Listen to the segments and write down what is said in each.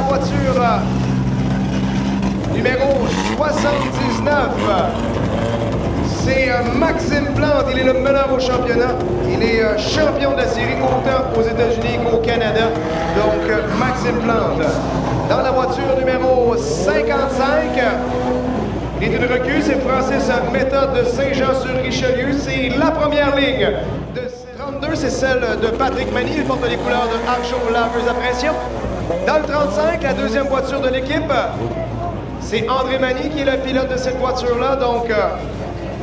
la voiture numéro 79. C'est Maxime Plante, il est le meneur au championnat. Il est champion de la série autant aux États-Unis qu'au Canada. Donc, Maxime Plante. Dans la voiture numéro 55, il est une recrue, c'est Francis Méthode de Saint-Jean-sur-Richelieu. C'est la première ligne. De 32, c'est celle de Patrick Mani. Il porte les couleurs de Archo Laveuse à pression. Dans le 35, la deuxième voiture de l'équipe, c'est André Mani qui est le pilote de cette voiture-là. Donc,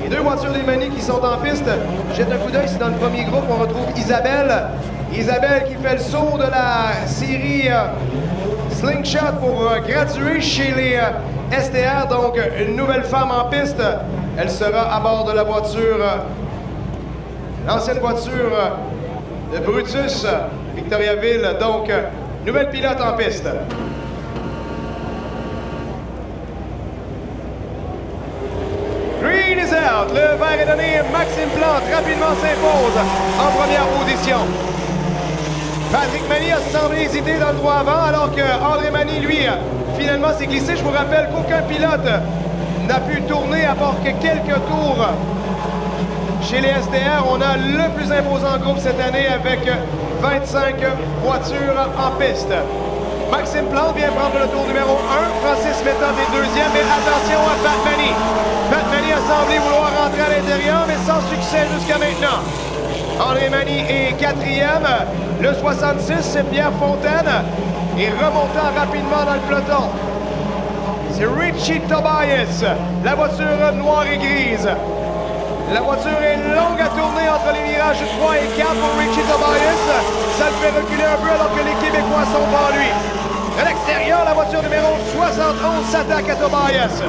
les deux voitures des Mani qui sont en piste. Jette un coup d'œil, c'est dans le premier groupe, on retrouve Isabelle. Isabelle qui fait le saut de la série Slingshot pour graduer chez les STR. Donc, une nouvelle femme en piste. Elle sera à bord de la voiture, l'ancienne voiture de Brutus, Victoriaville. Donc, nouvelle pilote en piste. Green is out. Le vert est donné. Maxime Plante rapidement s'impose en première position. Patrick Mani a semblé hésiter dans le droit avant, alors que André Mani, lui, finalement s'est glissé. Je vous rappelle qu'aucun pilote n'a pu tourner à part que quelques tours. Chez les STR, on a le plus imposant groupe cette année avec 25 voitures en piste. Maxime Plante vient prendre le tour numéro 1. Francis Méthode est deuxième. Et attention à Pat Mani. Pat Mani a semblé vouloir rentrer à l'intérieur, mais sans succès jusqu'à maintenant. André Mani est quatrième. Le 66, c'est Pierre Fontaine. Et remontant rapidement dans le peloton, c'est Richie Tobias. La voiture noire et grise. La voiture est longue à tourner entre les virages 3 et 4 pour Richie Tobias. Ça le fait reculer un peu alors que les Québécois sont devant lui. De l'extérieur, la voiture numéro 71 s'attaque à Tobias.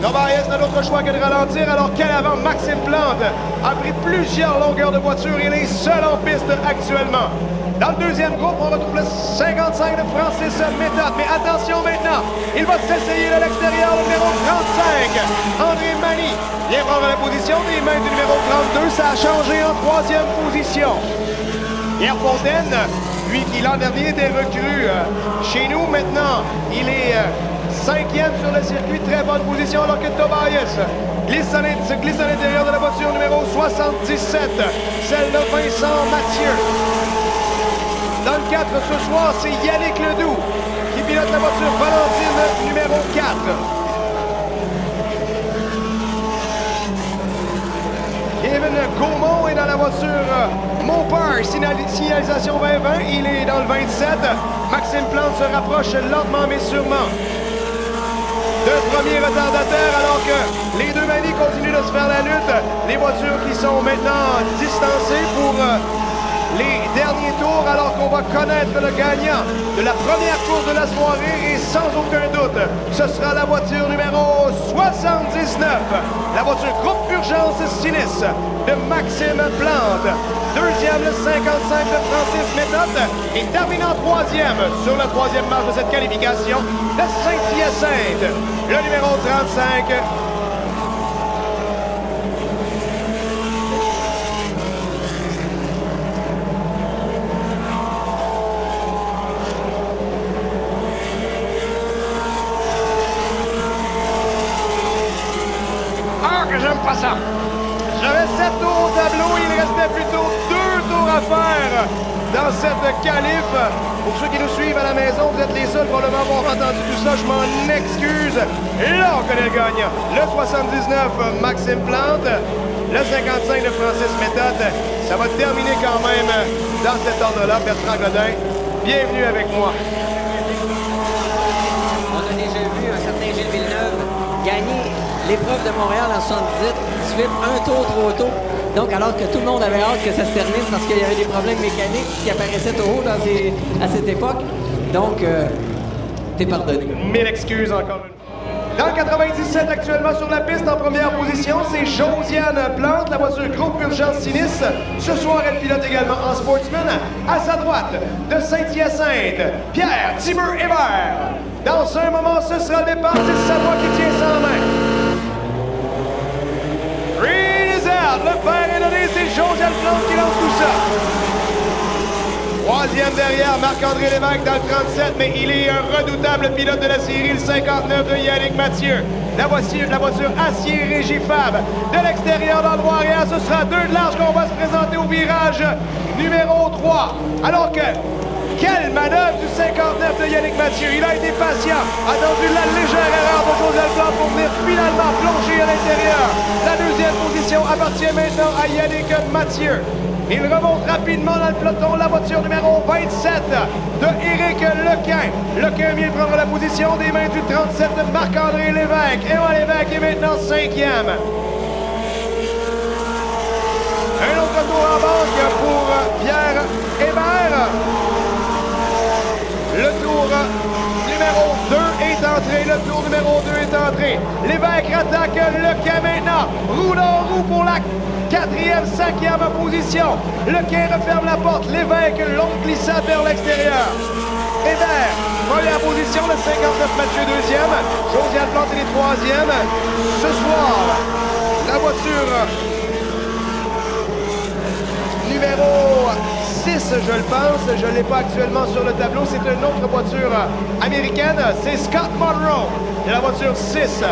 Tobias n'a d'autre choix que de ralentir alors qu'à l'avant, Maxime Plante a pris plusieurs longueurs de voiture. Il est seul en piste actuellement. Dans le deuxième groupe, on retrouve le 55 de Francis Méthode. Mais attention maintenant, il va s'essayer de l'extérieur, le numéro 35. André Mani vient prendre la position des mains du numéro 32. Ça a changé en troisième position. Pierre Fontaine, lui qui l'an dernier était recru chez nous, maintenant, il est cinquième sur le circuit. Très bonne position alors que Tobias se glisse à l'intérieur de la voiture numéro 77, celle de Vincent Mathieu. Dans le 4 ce soir, c'est Yannick Ledoux qui pilote la voiture Valentine numéro 4. Kevin Gaumont est dans la voiture Mopar, signalisation 2020. Il est dans le 27. Maxime Plante se rapproche lentement mais sûrement de premier retardataire alors que les deux Mani continuent de se faire la lutte. Les voitures qui sont maintenant distancées pour les derniers tours alors qu'on va connaître le gagnant de la première course de la soirée et sans aucun doute, ce sera la voiture numéro 79, la voiture groupe urgence sinistre de Maxime Plante. Deuxième, le 55 de Francis Méthode et terminant troisième sur la troisième marche de cette qualification, de Saint-Hyacinthe, le numéro 35. J'aime pas ça. J'avais 7 tours au tableau, il restait plutôt 2 tours à faire dans cette qualif. Pour ceux qui nous suivent à la maison, vous êtes les seuls probablement à avoir entendu tout ça, je m'en excuse. Et là, on connaît le gagnant. Le 79, Maxime Plante. Le 55 de Francis Méthode. Ça va terminer quand même dans cet ordre-là. Bertrand Godin, bienvenue avec moi. On a déjà vu un certain Gilles Villeneuve gagner l'épreuve de Montréal en 78, un tour trop tôt. Donc, alors que tout le monde avait hâte que ça se termine parce qu'il y avait des problèmes mécaniques qui apparaissaient au haut à cette époque. Donc, t'es pardonné. Mille excuses encore une fois. Dans le 97, actuellement sur la piste, en première position, c'est Josiane Plante, la voiture groupe urgence sinistre. Ce soir, elle pilote également en sportsman. À sa droite, de Saint-Hyacinthe, Pierre Tiber Hébert. Dans un moment, ce sera le départ, c'est Savoie qui tient ça en main. Green is out, le vert est donné, c'est Josiane Plante qui lance tout ça. Troisième derrière, Marc-André Lévesque dans le 37, mais il est un redoutable pilote de la série, le 59 de Yannick Mathieu. La voiture acier Régie Fab. De l'extérieur dans le droit arrière, ce sera 2 de large qu'on va se présenter au virage numéro 3. Alors que, quelle manœuvre du 59 de Yannick Mathieu. Il a été patient, attendu la légère erreur de José Leblanc pour venir finalement plonger à l'intérieur. La deuxième position appartient maintenant à Yannick Mathieu. Il remonte rapidement dans le peloton, la voiture numéro 27 de Éric Lequin. Lequin vient prendre la position des mains du 37 de Marc-André Lévesque. Emma Lévesque est maintenant 5e. Un autre tour en banque pour Pierre Hébert. Le tour numéro 2 est entré. Le tour numéro 2 est entré. Lévesque attaque Lequin maintenant. Roue dans roue pour la 4e, 5e position. Lequin referme la porte. Lévesque, longue glissade vers l'extérieur. Hébert, première position. Le 59 Mathieu, 2e. Josiane Plante est 3e. Ce soir, la voiture numéro 6, je le pense. Je ne l'ai pas actuellement sur le tableau. C'est une autre voiture américaine. C'est Scott Monroe. Et la voiture 6,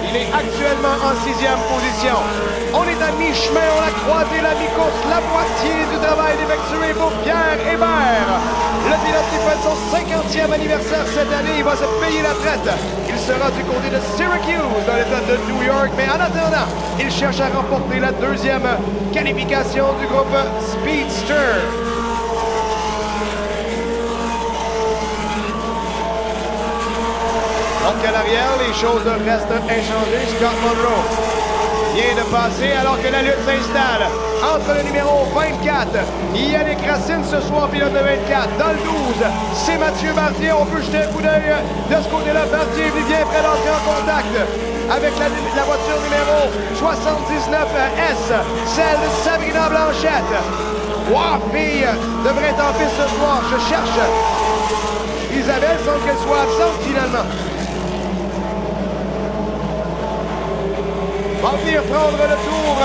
il est actuellement en 6e position. On est à mi-chemin, on a croisé la mi-course. La moitié du travail effectué pour Pierre Hébert. Le pilote qui fête son 50e anniversaire cette année, il va se payer la traite. Il sera du côté de Syracuse, dans l'état de New York. Mais en attendant, il cherche à remporter la 2e qualification du groupe Speedster. Donc à l'arrière, les choses restent inchangées. Scott Monroe vient de passer alors que la lutte s'installe entre le numéro 24, Yannick Racine, ce soir pilote de 24. Dans le 12, c'est Mathieu Bartier. On peut jeter un coup d'œil de ce côté-là. Bartier est bien prêt d'entrer en contact avec la voiture numéro 79S, celle de Sabrina Blanchette. Wow, fille devrait être en piste ce soir. Je cherche Isabelle sans qu'elle soit absente finalement. Va venir prendre le tour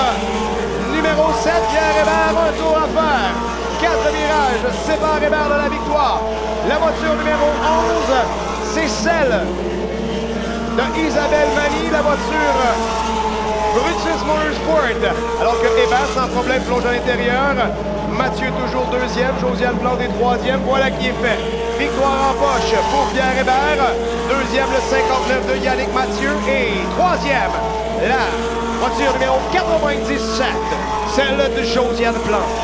numéro 7, Pierre Hébert, un tour à faire. 4 virages séparent Hébert de la victoire. La voiture numéro 11, c'est celle de Isabelle Mani, la voiture Brutus Motorsport. Alors que Hébert, sans problème, plonge à l'intérieur. Mathieu toujours 2e, Josiane Plante est 3e. Voilà qui est fait. Victoire en poche pour Pierre Hébert. 2e, le 59 de Yannick Mathieu. Et 3e, la voiture numéro 97, celle de Josiane Plante.